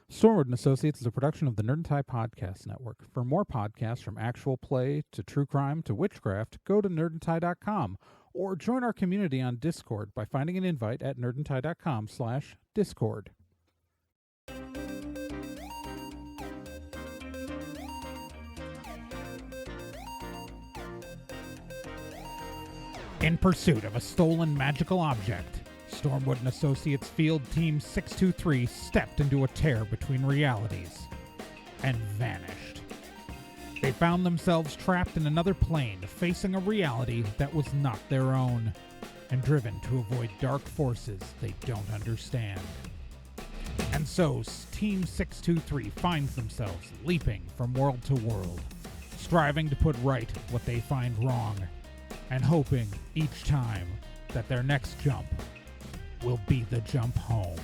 Stormwood and Associates is a production of the Nerd and Tie Podcast Network. For more podcasts from actual play to true crime to witchcraft, go to nerdandtie.com or join our community on Discord by finding an invite at nerdandtie.com/discord. In pursuit of a stolen magical object, Stormwood and Associates Field Team 623 stepped into a tear between realities and vanished. They found themselves trapped in another plane, facing a reality that was not their own, and driven to avoid dark forces they don't understand. And so, Team 623 finds themselves leaping from world to world, striving to put right what they find wrong, and hoping each time that their next jump will be the jump home.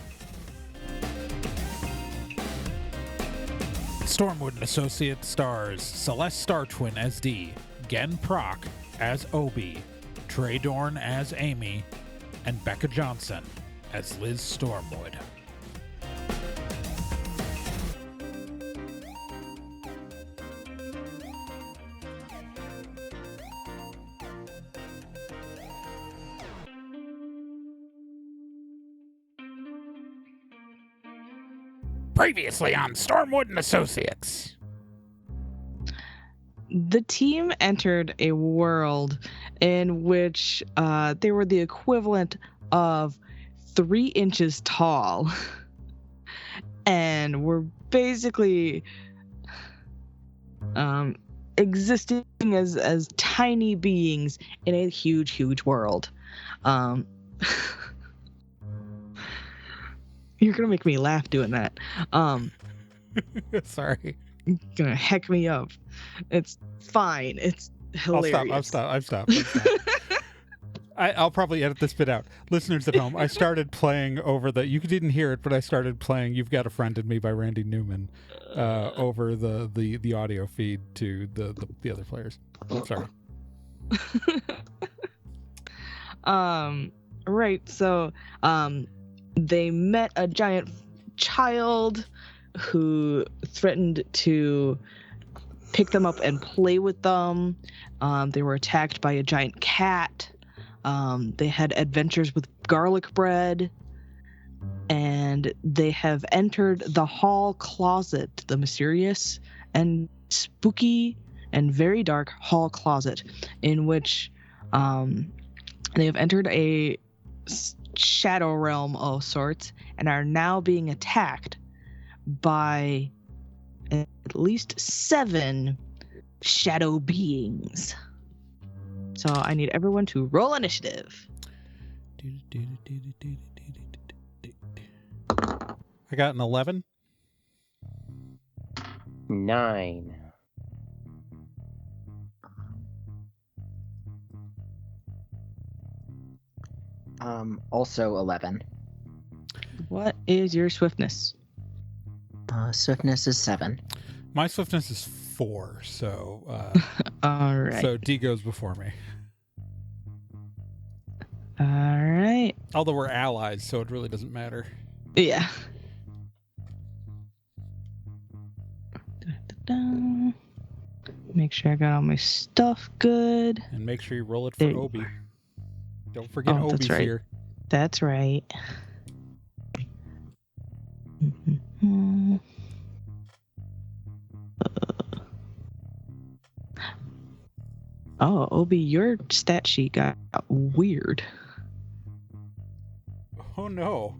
Stormwood and Associates stars Celeste Star Twin as Dee, Gen Proc as Obi, Trey Dorn as Amy, and Becca Johnson as Liz Stormwood. Previously on Stormwood and Associates. The team entered a world in which they were the equivalent of 3 inches tall and were basically existing as tiny beings in a huge world. You're going to make me laugh doing that. Sorry. You're going to heck me up. It's fine. It's hilarious. I'll stop. I'll probably edit this bit out. Listeners at home, I started playing over you didn't hear it, but I started playing You've Got a Friend in Me by Randy Newman over the audio feed to the other players. Sorry. Right. So, they met a giant child who threatened to pick them up and play with them. They were attacked by a giant cat. They had adventures with garlic bread. And they have entered the hall closet, the mysterious and spooky and very dark hall closet, in which they have entered a shadow realm of sorts and are now being attacked by at least 7 shadow beings. So I need everyone to roll initiative. I got an 11. 9. Also 11. What is your swiftness? Swiftness is 7. My swiftness is 4, so All right. So D goes before me. All right. Although we're allies, so it really doesn't matter. Yeah. Da-da-da. Make sure I got all my stuff good. And make sure you roll it for Obi. Don't forget Obi's that's right. here. That's right. Oh, Obi, your stat sheet got weird. Oh no.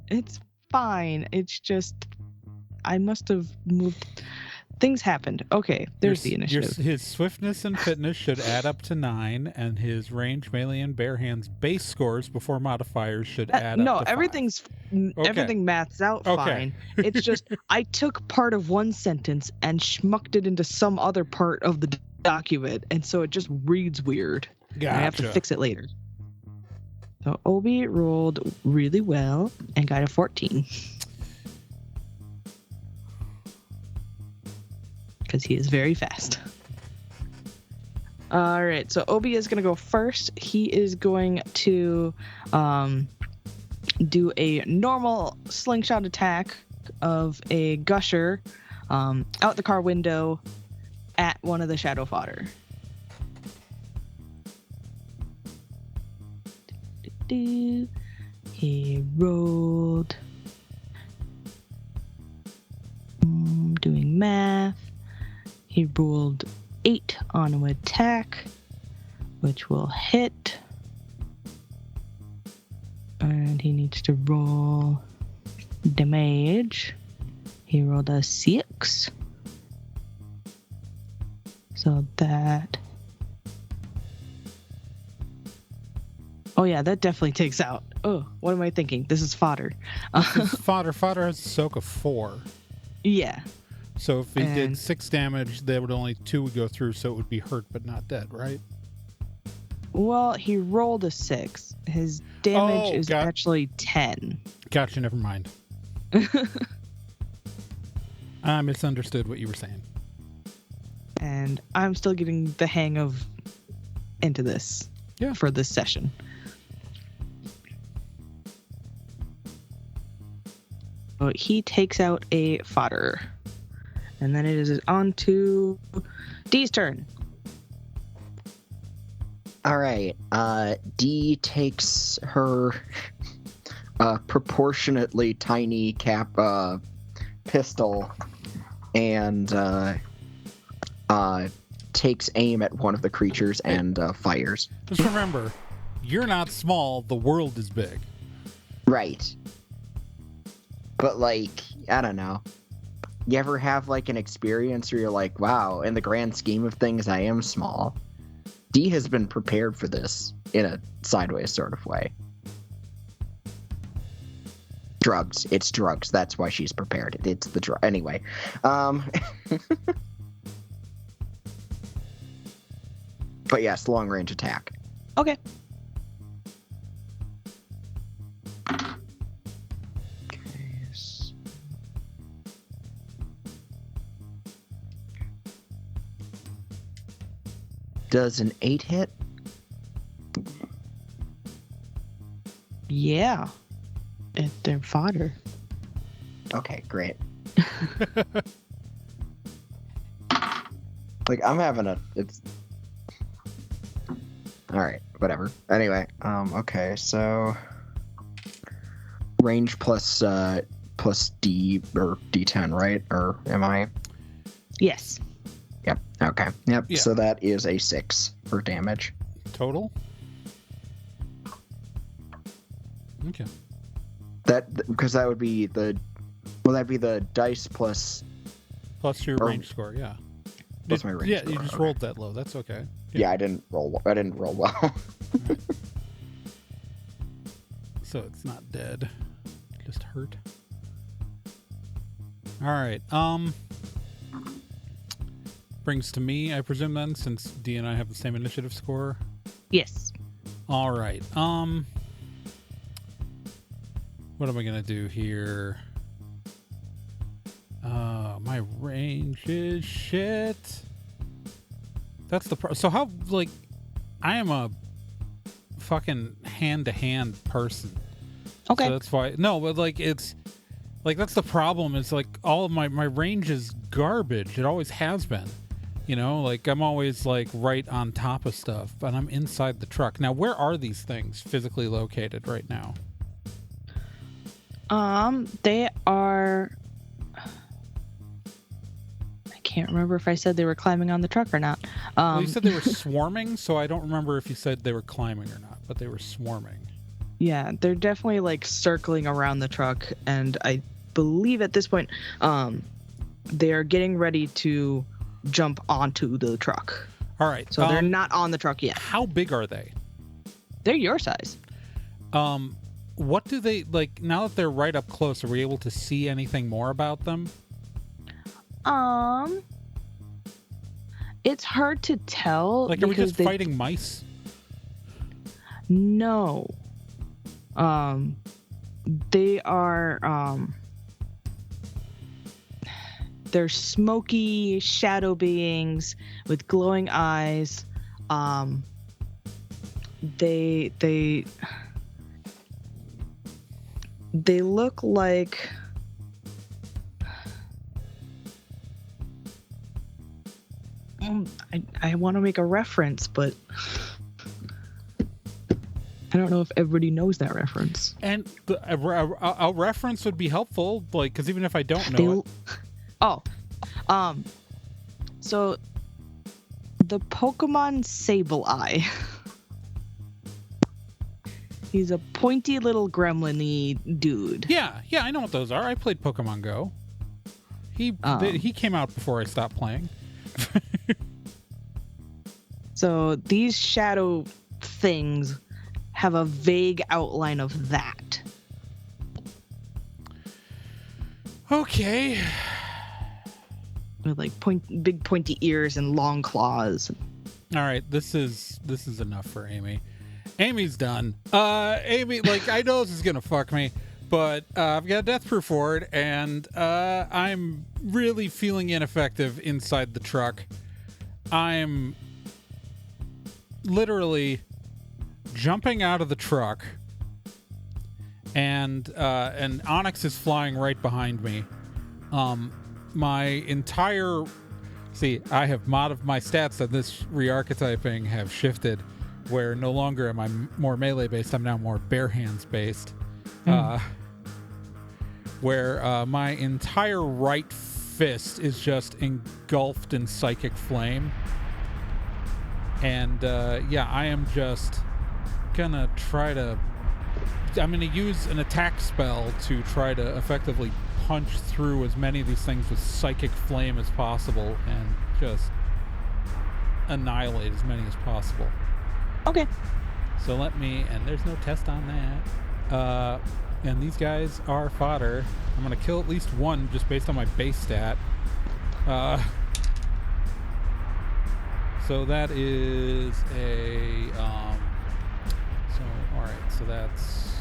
It's fine. It's just I must have moved. Things happened. Okay, there's the initiative. His swiftness and fitness should add up to 9, and his range, melee, and bare hands base scores before modifiers should add up to 5. Everything maths out fine. It's just I took part of one sentence and schmucked it into some other part of the document, and so it just reads weird. Gotcha. I have to fix it later. So Obi rolled really well and got a 14. Because he is very fast. All right, so Obi is going to go first. He is going to do a normal slingshot attack of a gusher out the car window at one of the shadow fodder. He rolled. Doing math. He rolled 8 on an attack, which will hit. And he needs to roll damage. He rolled a 6. So that... Oh yeah, that definitely takes out. Oh, what am I thinking? This is fodder. This is fodder. Fodder has a soak of 4. Yeah. So if he did 6 damage, there would only 2 would go through, so it would be hurt but not dead, right? Well, he rolled a 6. His damage is actually 10. Gotcha, never mind. I misunderstood what you were saying. And I'm still getting the hang of into this for this session. So he takes out a fodder. And then it is on to Dee's turn. All right. Dee takes her proportionately tiny pistol and takes aim at one of the creatures and fires. Just remember, you're not small. The world is big. Right. But, like, I don't know. You ever have, like, an experience where you're like, wow, in the grand scheme of things, I am small? Dee has been prepared for this in a sideways sort of way. Drugs. It's drugs. That's why she's prepared. It's the drug. Anyway. But yes, long range attack. Okay. Does an 8 hit? Yeah. It's their fodder. Okay, great. Like, I'm having it's... Alright, whatever. Anyway, okay, so... Range plus D, or D10, right? Or am I? Yes. Yep, okay. Yep, yeah. So that is a 6 for damage. Total? Okay. Because that would be the... Well, that'd be the dice plus... Plus your range score, yeah. Plus my range score. Yeah, you just rolled that low. That's okay. Yeah, I didn't roll well. Right. So it's not dead. Just hurt. Alright, brings to me, I presume then, since D and I have the same initiative score. Yes. Alright, what am I gonna do here? My range is shit. That's the so how, like, I am a fucking hand-to-hand person. Okay. So that's why, no, but like, it's like, that's the problem. It's like all of my range is garbage. It always has been, you know, like I'm always like right on top of stuff, but I'm inside the truck. Now, where are these things physically located right now? They are, I can't remember if I said they were climbing on the truck or not. Well, you said they were swarming, so I don't remember if you said they were climbing or not, but they were swarming. Yeah, they're definitely like circling around the truck, and I believe at this point, they are getting ready to jump onto the truck. All right. So they're not on the truck yet. How big are they? They're your size. What do they, like, now that they're right up close, are we able to see anything more about them? It's hard to tell. Like, are we just fighting mice? No. They are, they're smoky shadow beings with glowing eyes. They look like I want to make a reference, but I don't know if everybody knows that reference. And a reference would be helpful, like, because even if I don't know it. Oh, so the Pokemon Sableye. He's a pointy little gremlin-y dude. Yeah, I know what those are. I played Pokemon Go. He came out before I stopped playing. So these shadow things have a vague outline of that. Okay. With like big pointy ears and long claws. All right, this is enough for Amy. Amy's done. Amy, like, I know this is gonna fuck me, but I've got a death proof for it, and I'm really feeling ineffective inside the truck. I'm literally jumping out of the truck, and Onyx is flying right behind me. My entire I have my stats of this re-archetyping have shifted, where no longer am I more melee based, I'm now more bare hands based. Where my entire right fist is just engulfed in psychic flame. And I am just gonna I'm gonna use an attack spell to try to effectively punch through as many of these things with psychic flame as possible and just annihilate as many as possible. Okay. So and there's no test on that. And these guys are fodder. I'm gonna kill at least one just based on my base stat. So that is so that's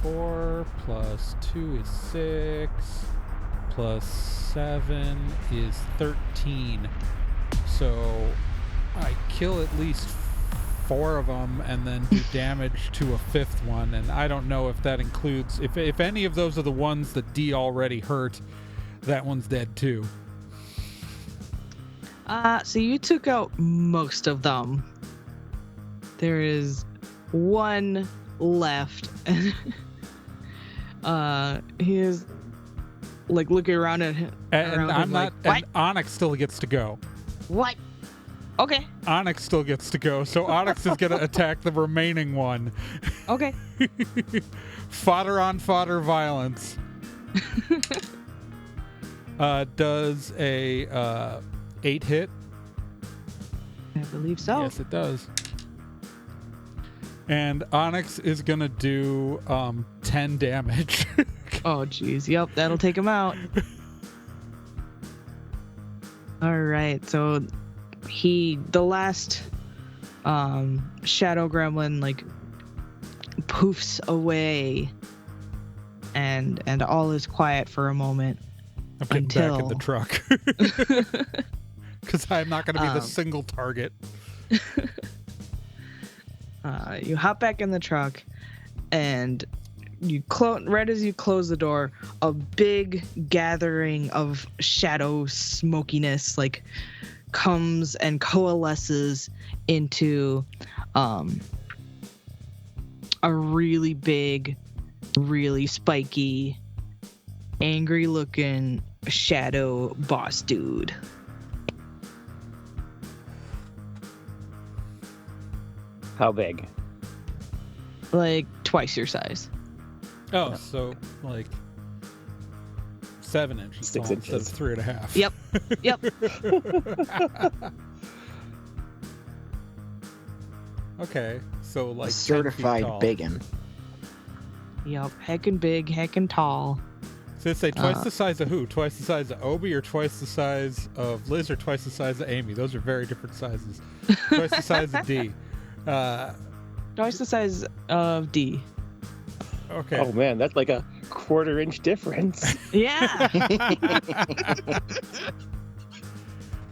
4 plus 2 is 6 plus 7 is 13. So I kill at least 4 of them and then do damage to a 5th one, and I don't know if that includes if any of those are the ones that D already hurt. That one's dead too. So you took out most of them. There is one left. He is like looking around at him. And I'm not. And Onyx still gets to go. What? Okay. Onyx still gets to go, so Onyx is gonna attack the remaining one. Okay. Fodder on fodder violence. Does a 8 hit? I believe so. Yes, it does. And Onyx is gonna do 10 damage. Oh, jeez. Yep, that'll take him out. All right, so the last shadow gremlin like poofs away, and all is quiet for a moment. I'm getting back in the truck because I'm not going to be the single target. You hop back in the truck, and right as you close the door, a big gathering of shadow smokiness like comes and coalesces into a really big, really spiky, angry looking shadow boss dude. How big? Like twice your size. Oh, so like 7 inches 6 tall instead of inches. 3.5. Yep. Okay, so like 10 feet certified tall. biggin. Yep. Heckin' big, heckin' tall. So they say twice the size of who? Twice the size of Obi, or twice the size of Liz, or twice the size of Amy? Those are very different sizes. Twice the size of D. Twice the size of D. Okay. Oh man, that's like a 1/4 inch difference. Yeah.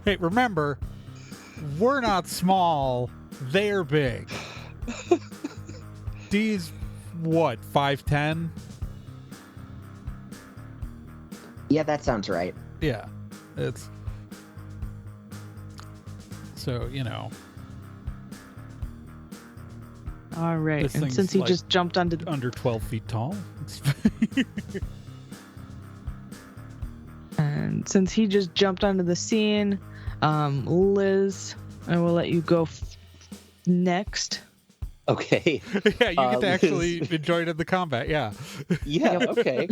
Hey, remember, we're not small. They're big. D's what? 5'10"? Yeah, that sounds right. Yeah, it's so All right. This And thing's since he like- just jumped onto under 12 feet tall. the scene, Liz, I will let you go next. Okay. Yeah, you get to Liz- actually enjoy the combat. Yeah. Yeah. Okay.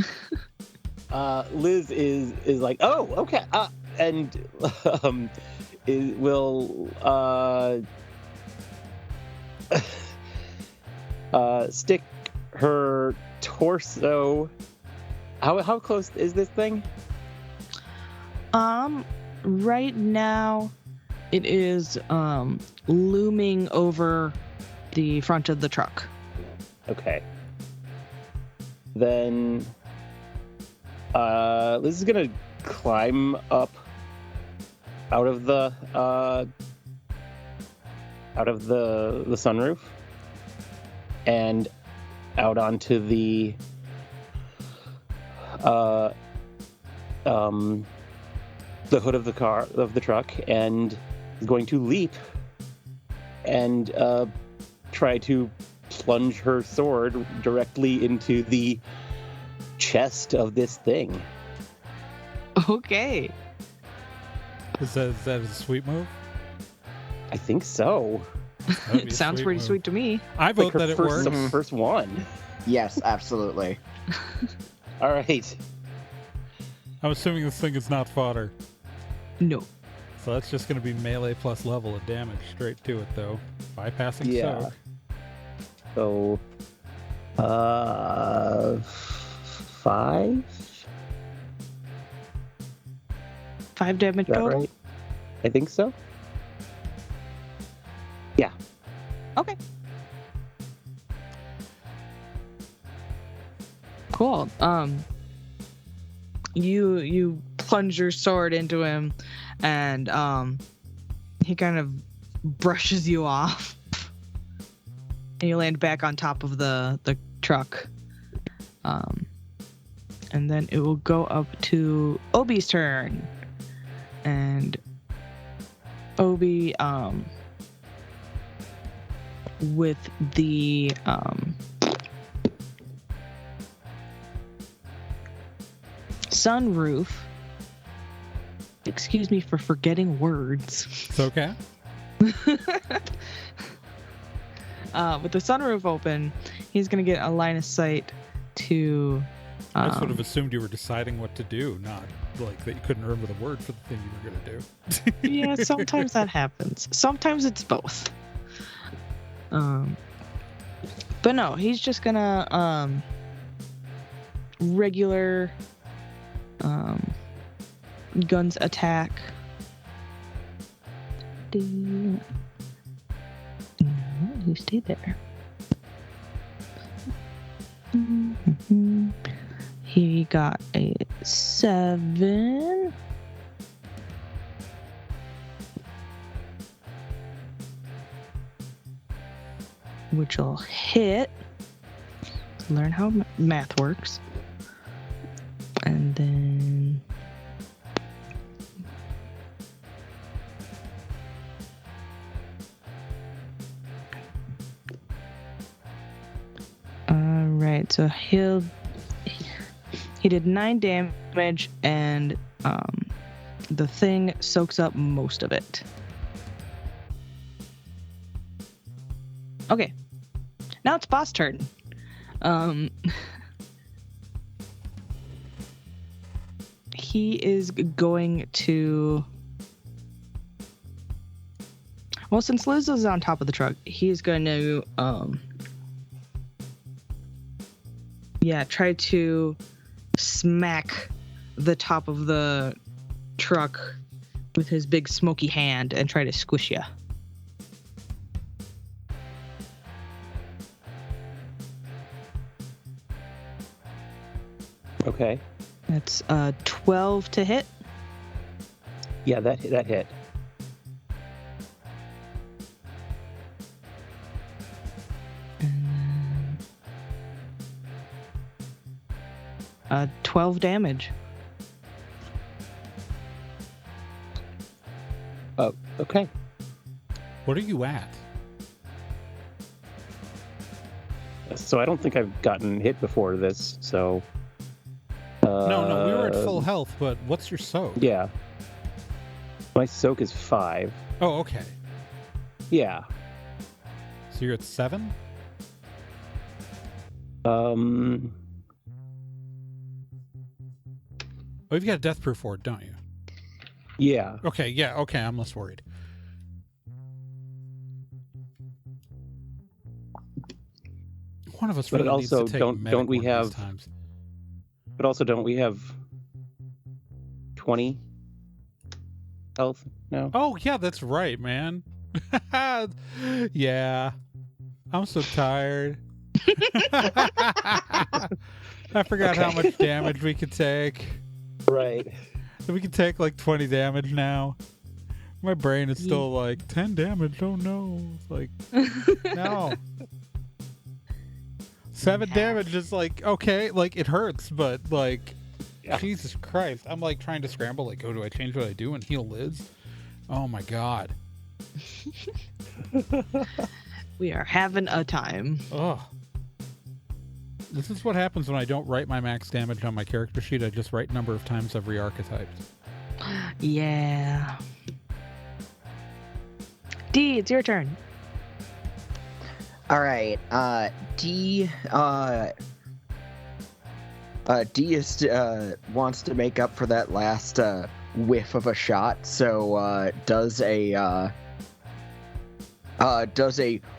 Liz is like, oh, okay, and will stick her torso. How close is this thing? Right now, it is looming over the front of the truck. Okay. Then Liz is gonna climb up out of the sunroof and out onto the hood of the truck, and is going to leap and try to plunge her sword directly into the chest of this thing. Okay. Is that a sweet move? I think so. That'd be a Sounds pretty move. sweet to me. I vote Like her that it first, works. the first one. Yes, absolutely. All right. I'm assuming this thing is not fodder. No. So that's just going to be melee plus level of damage straight to it, though. Bypassing Yeah. soak. So, 5? 5 damage Is that total? right? I think so. Okay. Cool. You plunge your sword into him, and he kind of brushes you off, and you land back on top of the truck. And then it will go up to Obi's turn, and Obi with the sunroof. Excuse me for forgetting words. It's okay. With the sunroof open, he's gonna get a line of sight to. I just would have assumed you were deciding what to do, not like that you couldn't remember the word for the thing you were going to do. Yeah, sometimes that happens. Sometimes it's both. But no, he's just gonna regular guns attack. No, you stay there. He got a 7. Which will hit. Learn how math works. And then alright, so he did 9 damage, and the thing soaks up most of it. Okay. Now it's boss turn. He is going to... Well, since Liz is on top of the truck, he's going to, try to smack the top of the truck with his big smoky hand and try to squish you. Okay. That's 12 to hit. Yeah, that hit. And 12 damage. Okay. What are you at? So I don't think I've gotten hit before this, so... No, we were at full health, but what's your soak? Yeah. My soak is 5. Oh, okay. Yeah. So you're at 7? Oh, you've got a death proof ward, don't you? yeah. Okay, I'm less worried. One of us But really also, needs to take don't medic we one of have- these times. But also, don't we have 20 health now? Oh, yeah, that's right, man. Yeah. I'm so tired. I forgot how much damage we could take. Right. We can take like 20 damage now. My brain is still like 10 damage. Oh no. It's like, no. 7 damage is like, okay, like it hurts, but like, Yeah. Jesus Christ. I'm like trying to scramble, like, oh, do I change what I do and heal Liz? Oh my God. We are having a time. Oh. This is what happens when I don't write my max damage on my character sheet. I just write number of times every archetype. Yeah. D, it's your turn. All right. D is wants to make up for that last whiff of a shot, so does a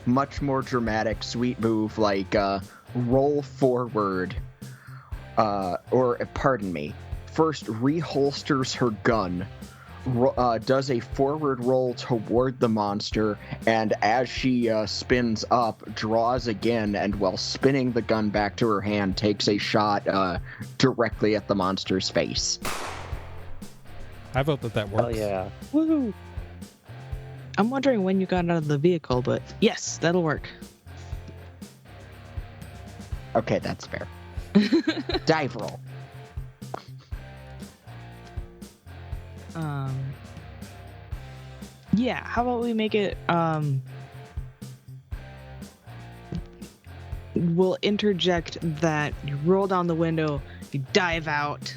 much more dramatic, sweet move like roll forward, or pardon me. First, reholsters her gun, does a forward roll toward the monster, and as she spins up, draws again, and while spinning the gun back to her hand, takes a shot directly at the monster's face. I vote that works. Oh, yeah. Woohoo! I'm wondering when you got out of the vehicle, but yes, that'll work. Okay, that's fair. Dive roll. Yeah, how about we make it, we'll interject that you roll down the window, you dive out,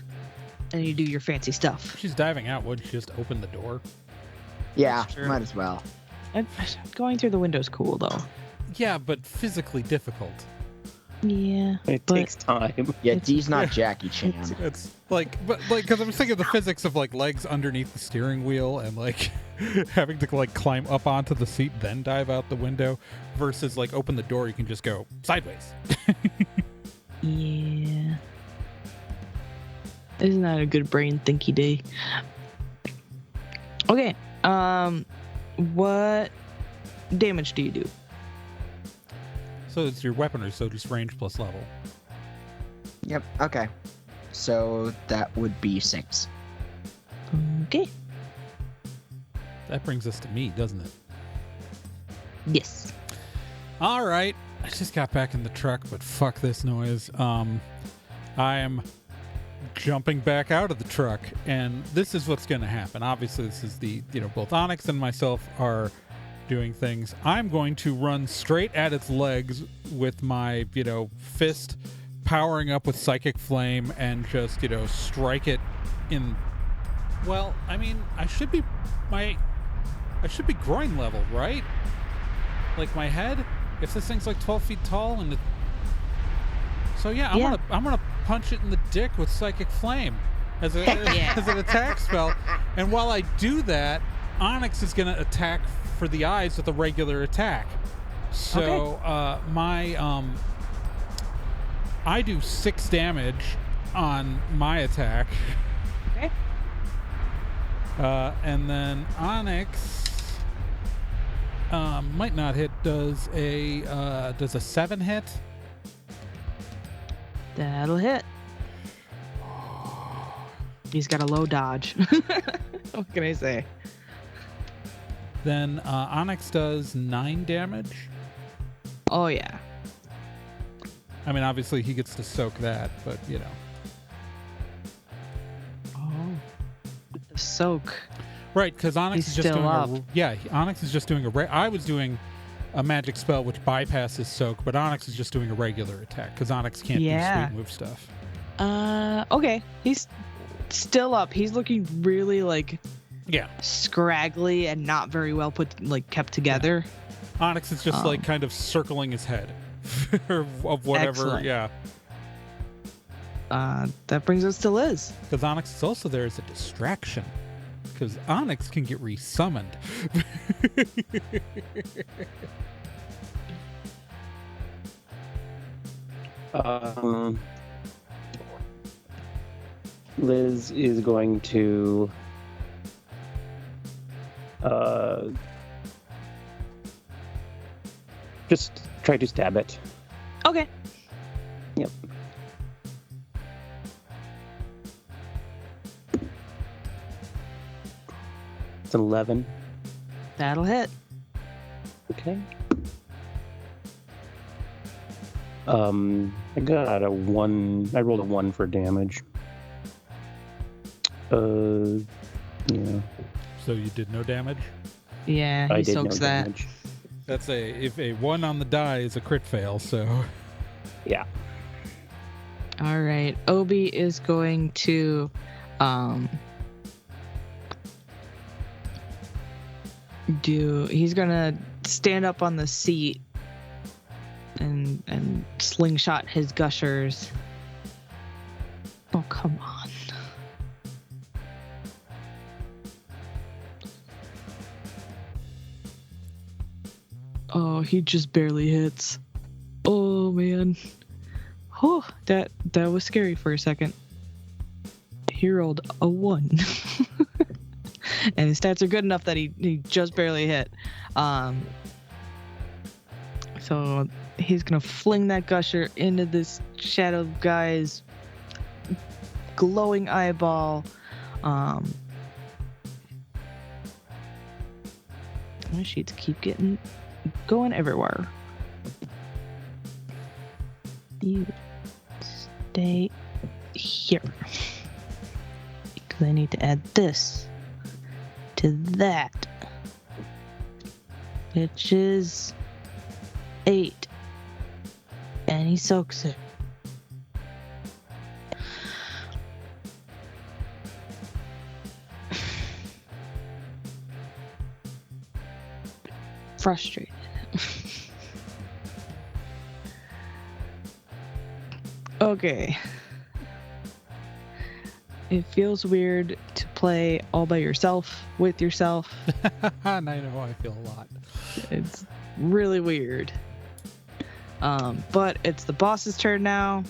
and you do your fancy stuff. If she's diving out, would she just open the door? Yeah, That's true. might as well. Going through the window's cool, though. Yeah, but physically difficult. Yeah, It but takes time. Yeah, D's not Jackie Chan. It's like, but like, because I'm thinking of the physics of like legs underneath the steering wheel and like having to like climb up onto the seat then dive out the window versus like open the door, you can just go sideways. yeah. Isn't that a good brain thinky day? Okay, what damage do you do? So it's your weaponry, so just range plus level. Yep, okay. So that would be 6. Okay. That brings us to me, doesn't it? Yes. All right. I just got back in the truck, but fuck this noise. I am jumping back out of the truck, and this is what's going to happen. Obviously, this is the, both Onyx and myself are doing things. I'm going to run straight at its legs with my, fist powering up with Psychic Flame and just, strike it in. Well, I mean, I should be groin level, right? Like my head, if this thing's like 12 feet tall and so yeah, I'm gonna punch it in the dick with Psychic Flame as an attack spell. And while I do that, Onyx is gonna attack for the eyes with a regular attack. So I do 6 damage on my attack. Okay. And then Onyx might not hit. Does a 7 hit? That'll hit. He's got a low dodge. What can I say? Then Onyx does 9 damage. Oh, yeah. I mean, obviously he gets to soak that, but Oh. With the soak. Right, because Onyx He's is just still doing up. Onyx is just doing I was doing a magic spell which bypasses soak, but Onyx is just doing a regular attack because Onyx can't do Yeah. sweet move stuff. Okay. He's still up. He's looking really like Yeah. scraggly and not very well kept together. Onyx is just like kind of circling his head of whatever. Excellent. Yeah. That brings us to Liz. Because Onyx is also there as a distraction. Because Onyx can get resummoned. Liz is going to just try to stab it. Okay. Yep. It's an 11. That'll hit. Okay. I got a 1. I rolled a 1 for damage. Yeah. So you did no damage? Yeah, I he did soaks no that. damage. That's if a 1 on the die is a crit fail, so. Yeah. All right. Obi is going to he's gonna stand up on the seat and slingshot his gushers. Oh, come on. Oh, he just barely hits. Oh man. Oh, that was scary for a second. He rolled a 1. And his stats are good enough that he just barely hit. So he's gonna fling that gusher into this shadow guy's glowing eyeball. My sheets keep going everywhere. You stay here. Because I need to add this to that. Which is 8. And he soaks it. Frustrated. Okay. It feels weird to play all by yourself, with yourself. I know how I feel a lot. It's really weird. But it's the boss's turn now.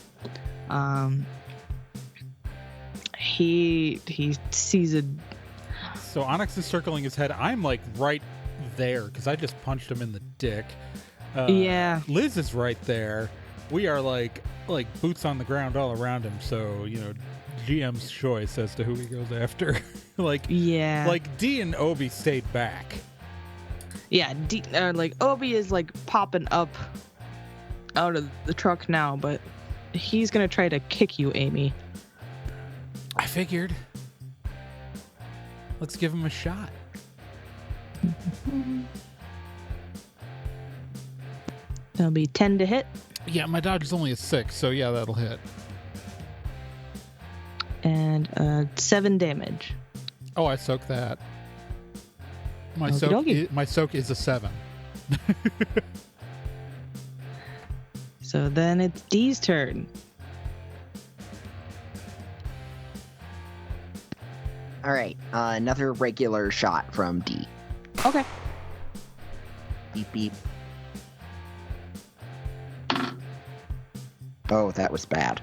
He sees a... So Onyx is circling his head. I'm like right there because I just punched him in the dick. Yeah. Liz is right there. We are like boots on the ground all around him. So, GM's choice as to who he goes after. Yeah. Like D and Obi stayed back. Yeah, Obi is popping up out of the truck now, but he's gonna try to kick you, Amy. I figured. Let's give him a shot. That'll be 10 to hit. Yeah, my dodge is only a 6, so yeah, that'll hit. And 7 damage. Oh, I soak that. My Okie soak is a 7. So then it's Dee's turn. All right, another regular shot from D. Okay. Beep beep. Oh, that was bad.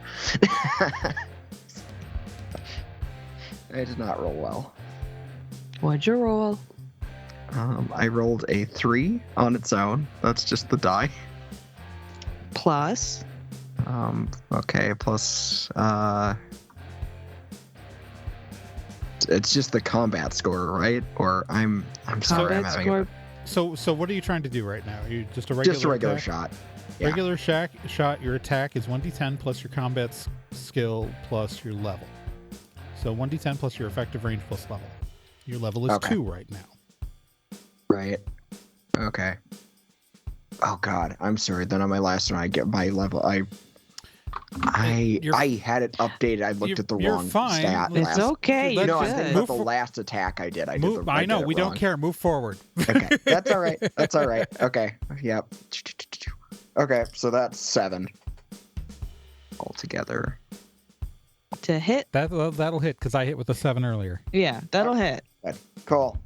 I did not roll well. What'd you roll? I rolled a 3 on its own. That's just the die. Plus. Okay, plus it's just the combat score, right? Or I'm sorry, I'm Combat having score. So what are you trying to do right now? You just a regular just a regular attack? shot. Yeah. Regular shot, your attack is 1d10 plus your combat skill plus your level. So 1d10 plus your effective range plus level. Your level is Okay. 2 right now. Right. Okay. Oh God, I'm sorry. Then on my last one, I get my level. I had it updated. I looked at the you're wrong fine. stat. It's last. okay. Let's You're No, I'm just thinking good. about the last attack I did. I know. did We it don't wrong. care. Move forward. Okay, that's all right. That's all right. Okay. Yep. Okay, so that's 7 altogether. To hit? That'll hit because I hit with a 7 earlier. Yeah, that'll hit. Cool.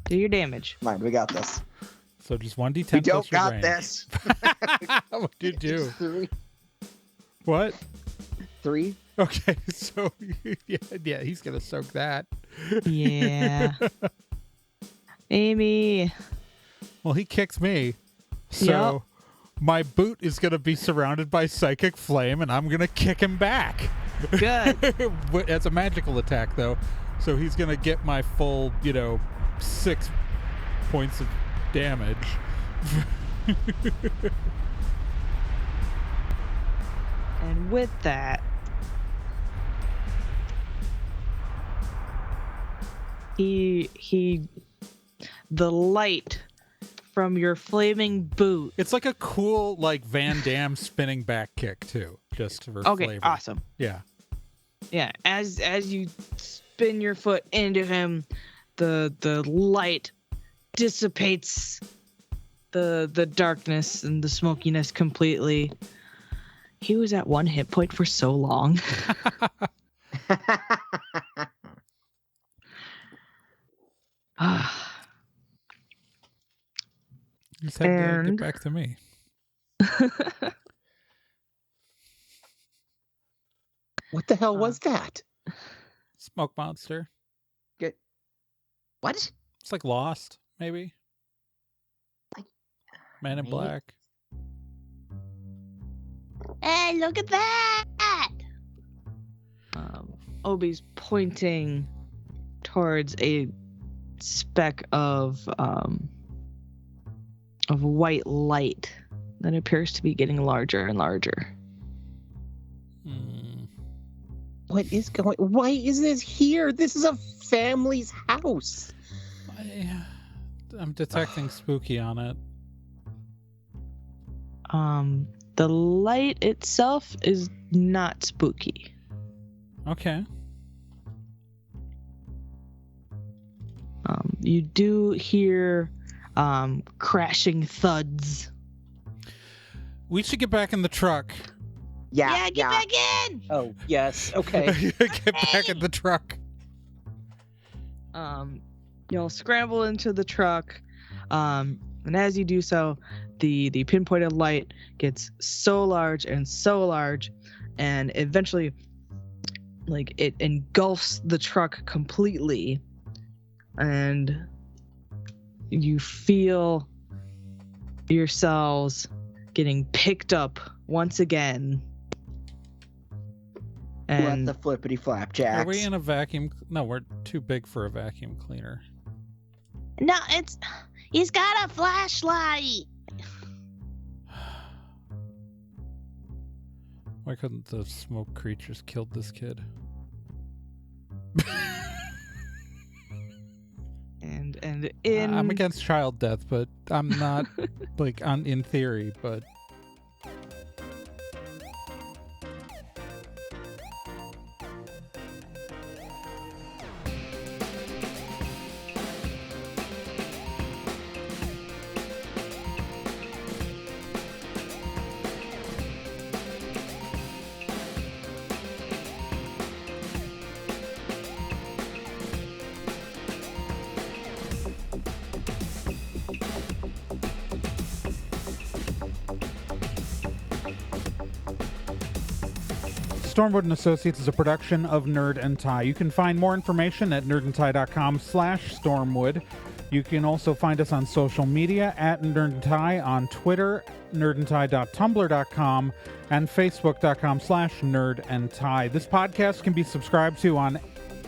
Do your damage. Come on, we got this. So just 1d10 We plus don't your got range. this. What'd you do? 3. What? 3. Okay, so yeah, he's gonna soak that. Yeah. Amy. Well, he kicks me, so my boot is gonna be surrounded by psychic flame, and I'm gonna kick him back. Good. As a magical attack, though, so he's gonna get my full, 6 points of damage. And with that, the light from your flaming boot. It's like a cool, Van Damme spinning back kick too, just for Okay, flavor. awesome. Yeah. Yeah, as you spin your foot into him, the light dissipates the darkness and the smokiness completely. He was at 1 hit point for so long. You just had to And- get back to me. What the hell was that? Smoke monster. What? It's like Lost, maybe. Like- Man in Maybe. Black. Hey, look at that! Obi's pointing towards a speck of white light that appears to be getting larger and larger. Hmm. What is going? Why is this here? This is a family's house. I'm detecting spooky on it. The light itself is not spooky. Okay. You do hear crashing thuds. We should get back in the truck. Yeah, Get back in! Oh, yes. Okay. Get back in the truck. You'll scramble into the truck, and as you do so, the pinpointed light gets so large, and eventually, it engulfs the truck completely, and you feel yourselves getting picked up once again. What And the flippity flapjacks? Are we in a vacuum? No, we're too big for a vacuum cleaner. no, he's got a flashlight. Why couldn't the smoke creatures killed this kid? And I'm against child death, but I'm not in theory, but Stormwood & Associates is a production of Nerd and Tie. You can find more information at nerdandtie.com/stormwood. You can also find us on social media at Nerd and Tie on Twitter, nerdandtie.tumblr.com, and facebook.com/nerdandtie. This podcast can be subscribed to on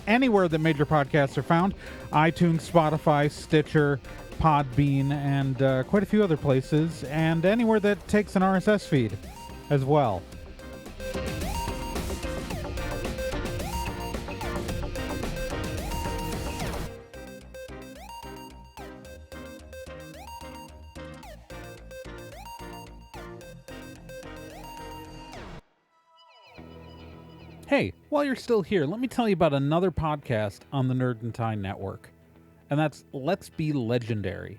anywhere that major podcasts are found: iTunes, Spotify, Stitcher, Podbean, and quite a few other places, and anywhere that takes an RSS feed as well. Hey, while you're still here, let me tell you about another podcast on the Nerd and Tie Network, and that's Let's Be Legendary.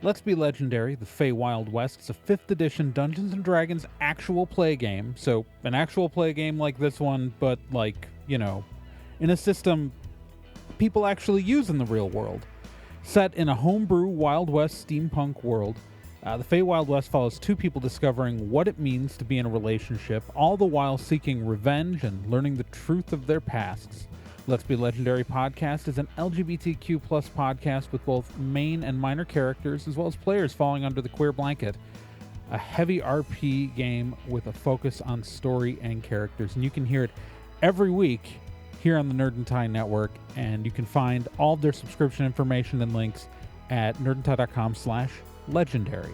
Let's Be Legendary, the Fey Wild West, is a 5th edition Dungeons & Dragons actual play game. So, an actual play game like this one, but like, in a system people actually use in the real world. Set in a homebrew Wild West steampunk world, the Fey Wild West follows 2 people discovering what it means to be in a relationship, all the while seeking revenge and learning the truth of their pasts. Let's Be Legendary podcast is an LGBTQ+ podcast with both main and minor characters, as well as players falling under the queer blanket. A heavy RP game with a focus on story and characters. And you can hear it every week here on the Nerd and Tie Network, and you can find all of their subscription information and links at nerdandtie.com/legendary.